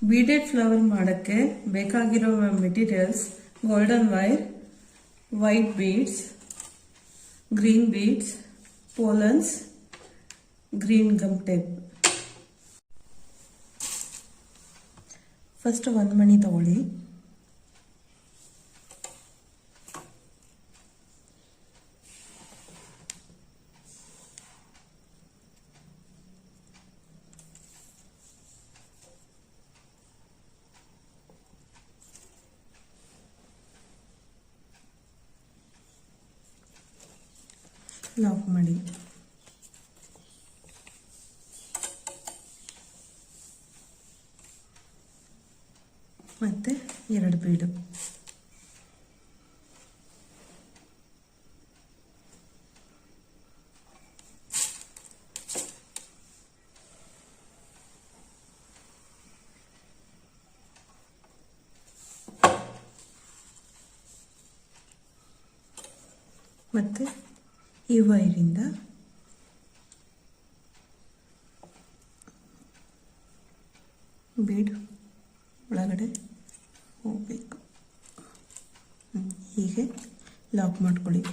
Beaded flower ಮಾಡೋಕ್ಕೆ ಬೇಕಾಗಿರೋ materials golden wire, white beads, green beads, pollens, green gum tape. First ಒಂದು ಮಣಿ ತಗೊಳ್ಳಿ. Lock ಮಾಡಿ. ಮತ್ತೆ 2 ಬೀಡು. ಮತ್ತೆ ಈ ವೈರಿಂದ ಬೀಡ್ ಒಳಗಡೆ ಹೋಗಬೇಕು. ಹೀಗೆ ಲಾಕ್ ಮಾಡ್ಕೊಳ್ಳಿ.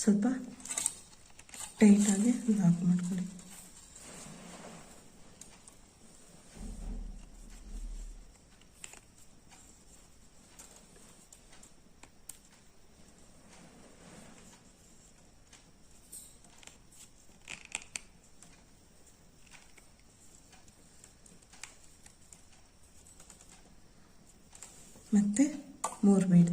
ಸ್ವಲ್ಪ ಟೈಟಾಗಿ ಲಾಕ್ ಮಾಡ್ಕೊಳ್ಳಿ. ಮತ್ತೆ 3 ಬೀಡ್.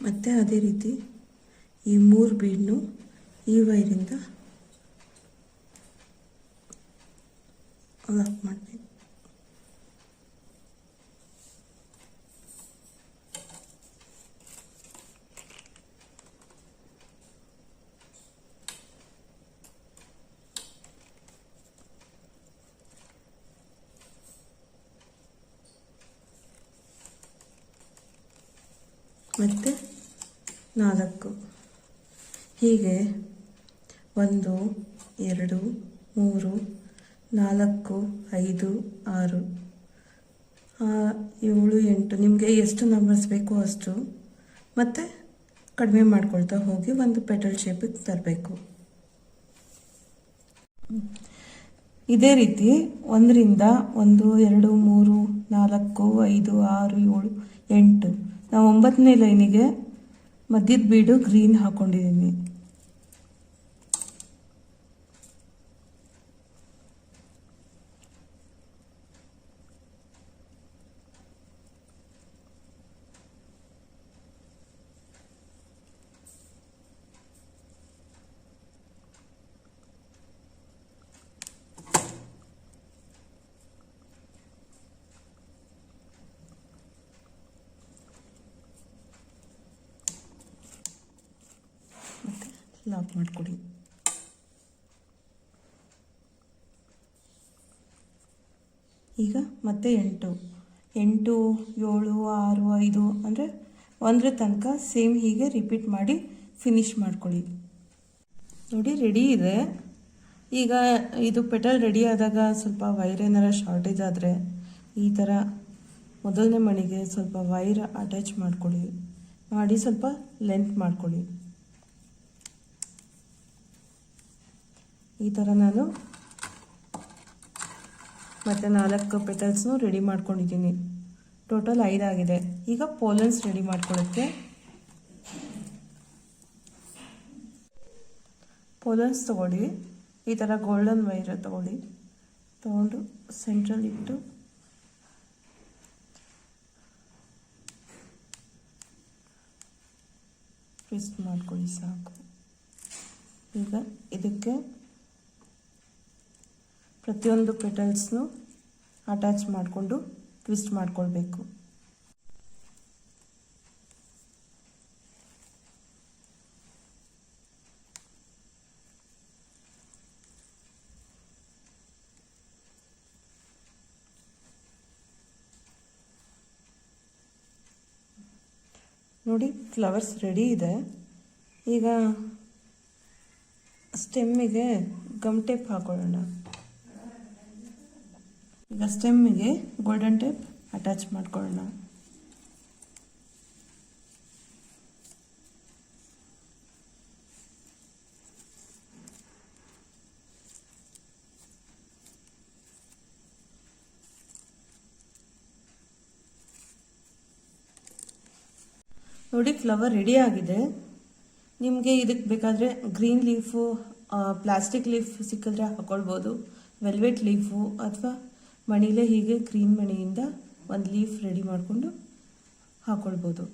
ಮತ್ತೆ ಅದೇ ರೀತಿ ಈ 3 ಬೀಡ್ನು ಈ ವೈರಿಂದ ಲಾಕ್ ಮಾಡಬೇಕು. ಮತ್ತೆ 4 ಹೀಗೆ 1 2 3 4 5 6 7 8 ನಿಮಗೆ ಎಷ್ಟು ನಂಬರ್ಸ್ ಬೇಕೋ ಅಷ್ಟು ಮತ್ತೆ ಕಡಿಮೆ ಮಾಡ್ಕೊಳ್ತಾ ಹೋಗಿ ಒಂದು ಪೆಟಲ್ ಶೇಪಿಗೆ ತರಬೇಕು. ಇದೇ ರೀತಿ 1 ರಿಂದ 1 2 3 4 5 6 7 8 ನಾವು 9ನೇ ಲೈನಿಗೆ ಮಧ್ಯದ ಬೀಡು ಗ್ರೀನ್ ಹಾಕೊಂಡಿದ್ದೀನಿ. ಲಾಕ್ ಮಾಡಿಕೊಡಿ. ಈಗ ಮತ್ತೆ 8 7 6 5 ಅಂದರೆ 1 ತನಕ ಸೇಮ್ ಹೀಗೆ ರಿಪೀಟ್ ಮಾಡಿ ಫಿನಿಶ್ ಮಾಡ್ಕೊಳ್ಳಿ. ನೋಡಿ ರೆಡಿ ಇದೆ. ಈಗ ಇದು ಪೆಟಲ್ ರೆಡಿ ಆದಾಗ ಸ್ವಲ್ಪ ವೈರ್ ಏನಾರ ಶಾರ್ಟೇಜ್ ಆದರೆ ಈ ಥರ ಮೊದಲನೇ ಮಣಿಗೆ ಸ್ವಲ್ಪ ವೈರ್ ಅಟ್ಯಾಚ್ ಮಾಡ್ಕೊಳ್ಳಿ. ಮಾಡಿ ಸ್ವಲ್ಪ ಲೆಂತ್ ಮಾಡ್ಕೊಳ್ಳಿ. ಈ ಥರ ನಾನು ಮತ್ತೆ 4 ಪೆಟಲ್ಸ್ನು ರೆಡಿ ಮಾಡ್ಕೊಂಡಿದ್ದೀನಿ. ಟೋಟಲ್ 5 ಆಗಿದೆ. ಈಗ ಪೋಲನ್ಸ್ ರೆಡಿ ಮಾಡ್ಕೊಳ್ಳೋಕ್ಕೆ ಪೋಲನ್ಸ್ ತಗೊಳ್ಳಿ. ಈ ಥರ ಗೋಲ್ಡನ್ ವೈರ್ ತಗೊಂಡು ಸೆಂಟ್ರಲ್ ಇಟ್ಟು ಟ್ವಿಸ್ಟ್ ಮಾಡ್ಕೊಳ್ಳಿ ಸಾಕು. ಈಗ ಇದಕ್ಕೆ ಪ್ರತಿಯೊಂದು ಪೆಟಲ್ಸ್ನು ಅಟ್ಯಾಚ್ ಮಾಡಿಕೊಂಡು ಟ್ವಿಸ್ಟ್ ಮಾಡ್ಕೊಳ್ಬೇಕು. ನೋಡಿ, ಫ್ಲವರ್ಸ್ ರೆಡಿ ಇದೆ. ಈಗ ಸ್ಟೆಮ್ಮಿಗೆ ಗಮ್ ಟೇಪ್ ಹಾಕೊಳ್ಳೋಣ. ಈಗ ಸ್ಟೆಮ್ಮಿಗೆ ಗೋಲ್ಡನ್ ಟೇಪ್ ಅಟ್ಯಾಚ್ ಮಾಡ್ಕೊಳ್ಳೋಣ. ನೋಡಿ, ಫ್ಲವರ್ ರೆಡಿ ಆಗಿದೆ. ನಿಮಗೆ ಇದಕ್ಕೆ ಬೇಕಾದರೆ ಗ್ರೀನ್ ಲೀಫು, ಪ್ಲಾಸ್ಟಿಕ್ ಲೀಫ್ ಸಿಕ್ಕಿದ್ರೆ ಹಾಕೊಳ್ಬೋದು, ವೆಲ್ವೆಟ್ ಲೀಫು ಅಥವಾ ಮಣಿಲೇ ಹೀಗೆ ಗ್ರೀನ್ ಮಣಿಯಿಂದ ಒಂದು ಲೀಫ್ ರೆಡಿ ಮಾಡಿಕೊಂಡು ಹಾಕೊಳ್ಬೋದು.